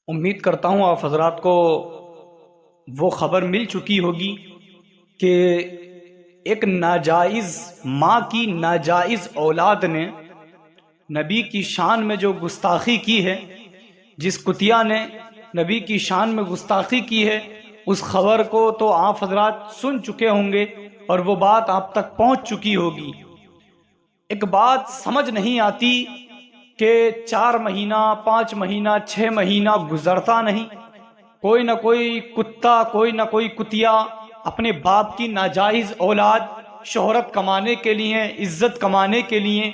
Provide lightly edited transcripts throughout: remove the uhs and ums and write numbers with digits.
امید کرتا ہوں آپ حضرات کو وہ خبر مل چکی ہوگی کہ ایک ناجائز ماں کی ناجائز اولاد نے نبی کی شان میں جو گستاخی کی ہے، جس کتیا نے نبی کی شان میں گستاخی کی ہے، اس خبر کو تو آپ حضرات سن چکے ہوں گے اور وہ بات آپ تک پہنچ چکی ہوگی۔ ایک بات سمجھ نہیں آتی کہ 4 مہینہ 5 مہینہ 6 مہینہ گزرتا نہیں، کوئی نہ کوئی کتا، کوئی نہ کوئی کتیا اپنے باپ کی ناجائز اولاد شہرت کمانے کے لیے، عزت کمانے کے لیے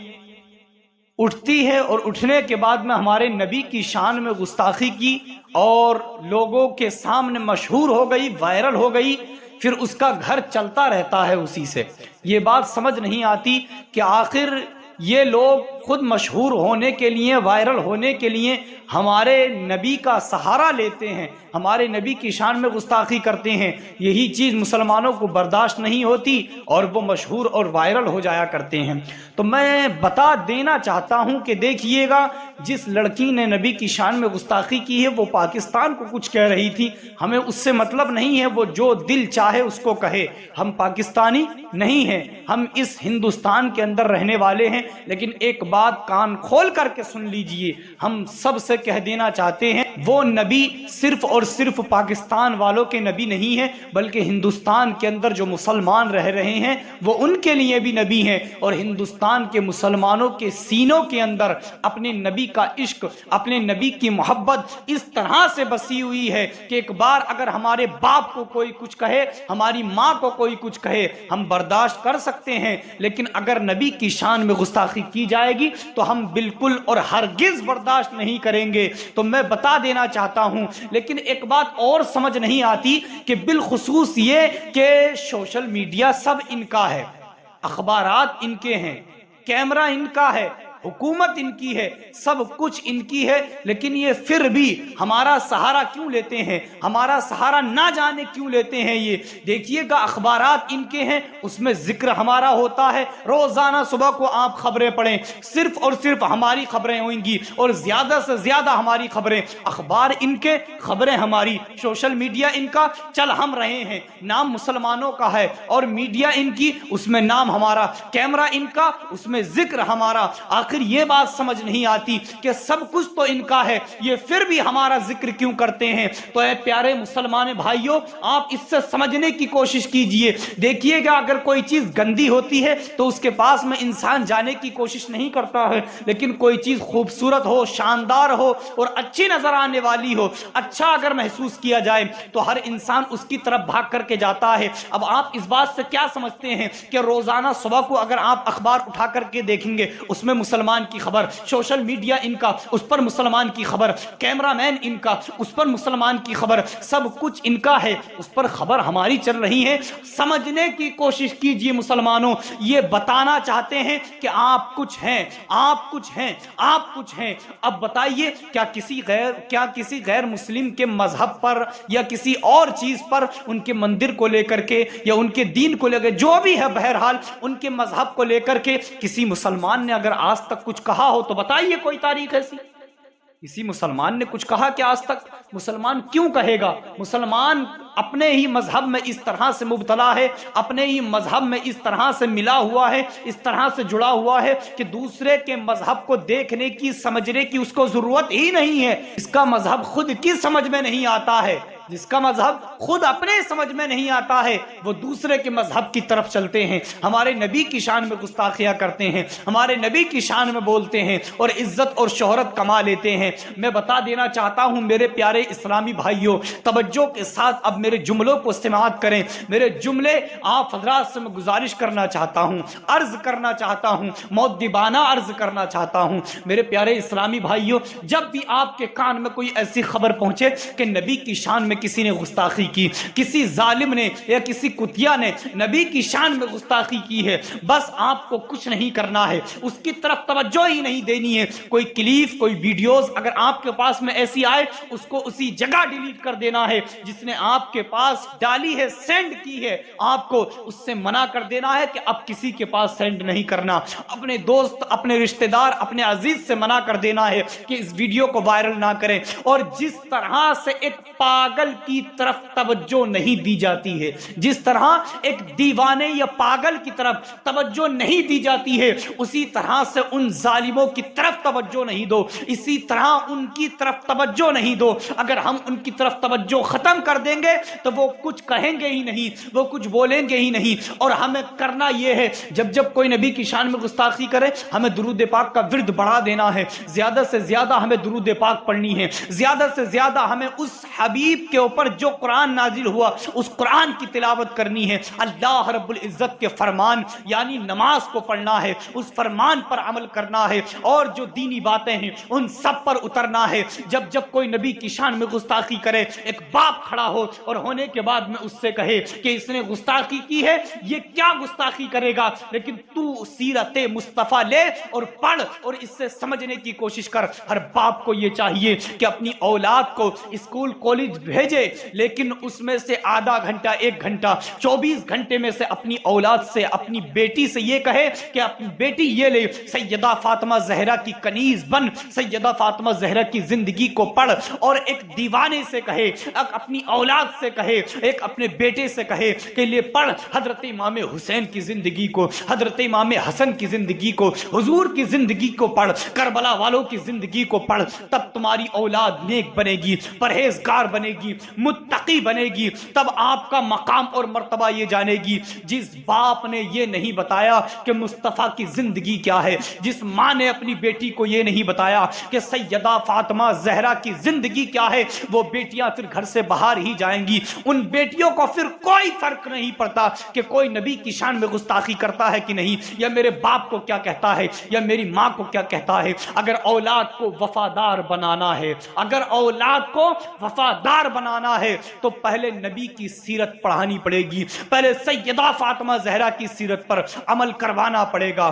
اٹھتی ہے، اور اٹھنے کے بعد میں ہمارے نبی کی شان میں گستاخی کی اور لوگوں کے سامنے مشہور ہو گئی، وائرل ہو گئی، پھر اس کا گھر چلتا رہتا ہے اسی سے۔ یہ بات سمجھ نہیں آتی کہ آخر یہ لوگ خود مشہور ہونے کے لیے، وائرل ہونے کے لیے ہمارے نبی کا سہارا لیتے ہیں، ہمارے نبی کی شان میں گستاخی کرتے ہیں۔ یہی چیز مسلمانوں کو برداشت نہیں ہوتی اور وہ مشہور اور وائرل ہو جایا کرتے ہیں۔ تو میں بتا دینا چاہتا ہوں کہ دیکھیے گا، جس لڑکی نے نبی کی شان میں گستاخی کی ہے وہ پاکستان کو کچھ کہہ رہی تھی، ہمیں اس سے مطلب نہیں ہے، وہ جو دل چاہے اس کو کہے، ہم پاکستانی نہیں ہیں، ہم اس ہندوستان کے اندر رہنے والے ہیں۔ لیکن ایک بات کان کھول کر کے سن لیجئے، ہم سب سے کہہ دینا چاہتے ہیں وہ نبی صرف اور صرف پاکستان والوں کے نبی نہیں ہیں، بلکہ ہندوستان کے اندر جو مسلمان رہ رہے ہیں وہ ان کے لیے بھی نبی ہیں، اور ہندوستان کے مسلمانوں کے سینوں کے اندر اپنے نبی کا عشق، اپنے نبی کی محبت اس طرح سے بسی ہوئی ہے کہ ایک بار اگر ہمارے باپ کو کوئی کچھ کہے، ہماری ماں کو کوئی کچھ کہے، ہم برداشت کر سکتے ہیں، لیکن اگر نبی کی شان میں گستاخی کی جائے گی تو ہم بالکل اور ہرگز برداشت نہیں کریں گے۔ تو میں بتا دینا چاہتا ہوں، لیکن ایک بات اور سمجھ نہیں آتی کہ بالخصوص یہ کہ سوشل میڈیا سب ان کا ہے، اخبارات ان کے ہیں، کیمرہ ان کا ہے، حکومت ان کی ہے، سب کچھ ان کی ہے، لیکن یہ پھر بھی ہمارا سہارا کیوں لیتے ہیں، ہمارا سہارا نہ جانے کیوں لیتے ہیں۔ یہ دیکھیے گا، اخبارات ان کے ہیں، اس میں ذکر ہمارا ہوتا ہے، روزانہ صبح کو آپ خبریں پڑھیں، صرف اور صرف ہماری خبریں ہوئیں گی، اور زیادہ سے زیادہ ہماری خبریں، اخبار ان کے، خبریں ہماری، سوشل میڈیا ان کا، چل ہم رہے ہیں، نام مسلمانوں کا ہے، اور میڈیا ان کی، اس میں نام ہمارا، کیمرہ ان کا، اس میں ذکر ہمارا۔ آخر یہ بات سمجھ نہیں آتی کہ سب کچھ تو ان کا ہے، یہ پھر بھی ہمارا ذکر کیوں کرتے ہیں۔ تو اے پیارے مسلمان بھائیوں، آپ اس سے سمجھنے کی کوشش کیجئے۔ دیکھیے گا، اگر کوئی چیز گندی ہوتی ہے تو اس کے پاس میں انسان جانے کی کوشش نہیں کرتا ہے، لیکن کوئی چیز خوبصورت ہو، شاندار ہو اور اچھی نظر آنے والی ہو، اچھا اگر محسوس کیا جائے تو ہر انسان اس کی طرف بھاگ کر کے جاتا ہے۔ اب آپ اس بات سے کیا سمجھتے ہیں کہ روزانہ صبح کو اگر آپ اخبار اٹھا کر کے دیکھیں گے، اس میں مسلمان کی خبر، سوشل میڈیا ان کا، اس پر مسلمان کی خبر، کیمرہ مین ان کا، اس پر مسلمان کی خبر، سب کچھ ان کا ہے، اس پر خبر ہماری چل رہی ہے۔ سمجھنے کی کوشش کیجئے مسلمانوں، یہ بتانا چاہتے ہیں کہ آپ کچھ ہیں، آپ کچھ ہیں، آپ کچھ ہیں۔ اب بتائیے، کیا کسی غیر مسلم کے مذہب پر یا کسی اور چیز پر، ان کے مندر کو لے کر کے یا ان کے دین کو لے کر، جو بھی ہے بہرحال ان کے مذہب کو لے کر کے کسی مسلمان نے اگر آج تک کچھ کہا ہو تو بتائیے کوئی تاریخ ایسی؟ کسی مسلمان نے کچھ کہا کہ آج تک؟ مسلمان کیوں کہے گا؟ مسلمان اپنے ہی مذہب میں اس طرح سے مبتلا ہے، اپنے ہی مذہب میں اس طرح سے ملا ہوا ہے، اس طرح سے جڑا ہوا ہے کہ دوسرے کے مذہب کو دیکھنے کی، سمجھنے کی اس کو ضرورت ہی نہیں ہے۔ اس کا مذہب خود کی سمجھ میں نہیں آتا ہے، جس کا مذہب خود اپنے سمجھ میں نہیں آتا ہے، وہ دوسرے کے مذہب کی طرف چلتے ہیں، ہمارے نبی کی شان میں گستاخیاں کرتے ہیں، ہمارے نبی کی شان میں بولتے ہیں اور عزت اور شہرت کما لیتے ہیں۔ میں بتا دینا چاہتا ہوں میرے پیارے اسلامی بھائیوں، توجہ کے ساتھ اب میرے جملوں کو سماعت کریں۔ میرے جملے آپ حضرات سے میں گزارش کرنا چاہتا ہوں، عرض کرنا چاہتا ہوں، مؤدبانہ عرض کرنا چاہتا ہوں۔ میرے پیارے اسلامی بھائیوں، جب بھی آپ کے کان میں کوئی ایسی خبر پہنچے کہ نبی کی شان میں میں کسی نے گستاخی کی، کسی ظالم نے یا کسی کتیا نے نبی کی شان میں گستاخی کی ہے، بس آپ کو کچھ نہیں کرنا ہے، اس کی طرف توجہ ہی نہیں دینی ہے۔ کوئی کلیپ، کوئی ویڈیوز اگر آپ کے پاس میں ایسی آئے، اس کو اسی جگہ ڈیلیٹ کر دینا ہے جس نے آپ کے پاس ڈالی ہے، سینڈ کی ہے، آپ کو اس سے منع کر دینا ہے کہ اب کسی کے پاس سینڈ نہیں کرنا۔ اپنے دوست، اپنے رشتہ دار، اپنے عزیز سے منع کر دینا ہے کہ اس ویڈیو کو وائرل نہ کریں۔ اور جس طرح سے ایک پاگل کی طرف توجہ نہیں دی جاتی ہے، جس طرح ایک دیوانے یا پاگل کی طرف توجہ نہیں دی جاتی ہے، اسی طرح سے ان ظالموں کی طرف توجہ نہیں دو، اسی طرح ان کی طرف توجہ نہیں دو۔ اگر ہم ان کی طرف توجہ ختم کر دیں گے تو وہ کچھ کہیں گے ہی نہیں، وہ کچھ بولیں گے ہی نہیں۔ اور ہمیں کرنا یہ ہے، جب کوئی نبی کی شان میں گستاخی کرے، ہمیں درود پاک کا ورد بڑھا دینا ہے، زیادہ سے زیادہ ہمیں درود پاک پڑھنی ہے، زیادہ سے زیادہ ہمیں اس حبیب کے اوپر جو قرآن نازل ہوا اس قرآن کی تلاوت کرنی ہے، اللہ رب العزت کے فرمان یعنی نماز کو پڑھنا ہے، اس فرمان پر عمل کرنا ہے، اور جو دینی باتیں ہیں ان سب پر اترنا ہے۔ جب کوئی نبی کی شان میں گستاخی کرے، ایک باپ کھڑا ہو اور ہونے کے بعد میں اس سے کہے کہ اس نے گستاخی کی ہے، یہ کیا گستاخی کرے گا، لیکن تو سیرت مصطفیٰ لے اور پڑھ اور اس سے سمجھنے کی کوشش کر۔ ہر باپ کو یہ چاہیے کہ اپنی اولاد کو اسکول کالج بھیجے، لیکن اس میں سے آدھا گھنٹہ، 1 گھنٹہ، 24 گھنٹے میں سے اپنی اولاد سے، اپنی بیٹی سے یہ کہے کہ اپنی بیٹی یہ لے، سیدہ فاطمہ زہرا کی کنیز بن، سیدہ فاطمہ زہرا کی زندگی کو پڑھ۔ اور ایک دیوانے سے کہے، اپنی اولاد سے کہے، ایک اپنے بیٹے سے کہے کہ لے پڑھ حضرت امام حسین کی زندگی کو، حضرت امام حسن کی زندگی کو، حضور کی زندگی کو پڑھ، کربلا والوں کی زندگی کو پڑھ، تب تمہاری اولاد نیک بنے گی، پرہیزگار بنے گی، متقی بنے گی، تب آپ کا مقام اور مرتبہ یہ جانے گی۔ جس باپ نے یہ نہیں بتایا کہ مصطفیٰ کی زندگی کیا ہے، جس ماں نے اپنی بیٹی کو یہ نہیں بتایا کہ سیدہ فاطمہ زہرا کی زندگی کیا ہے، وہ بیٹیاں پھر گھر سے باہر ہی جائیں گی۔ ان بیٹیوں کو پھر کوئی فرق نہیں پڑتا کہ کوئی نبی کی شان میں گستاخی کرتا ہے کہ نہیں، یا میرے باپ کو کیا کہتا ہے، یا میری ماں کو کیا کہتا ہے۔ اگر اولاد کو وفادار بنانا ہے، اگر اولاد کو وفادار بنانا ہے تو پہلے نبی کی سیرت پڑھانی پڑے گی، پہلے سیدہ فاطمہ زہرا کی سیرت پر عمل کروانا پڑے گا۔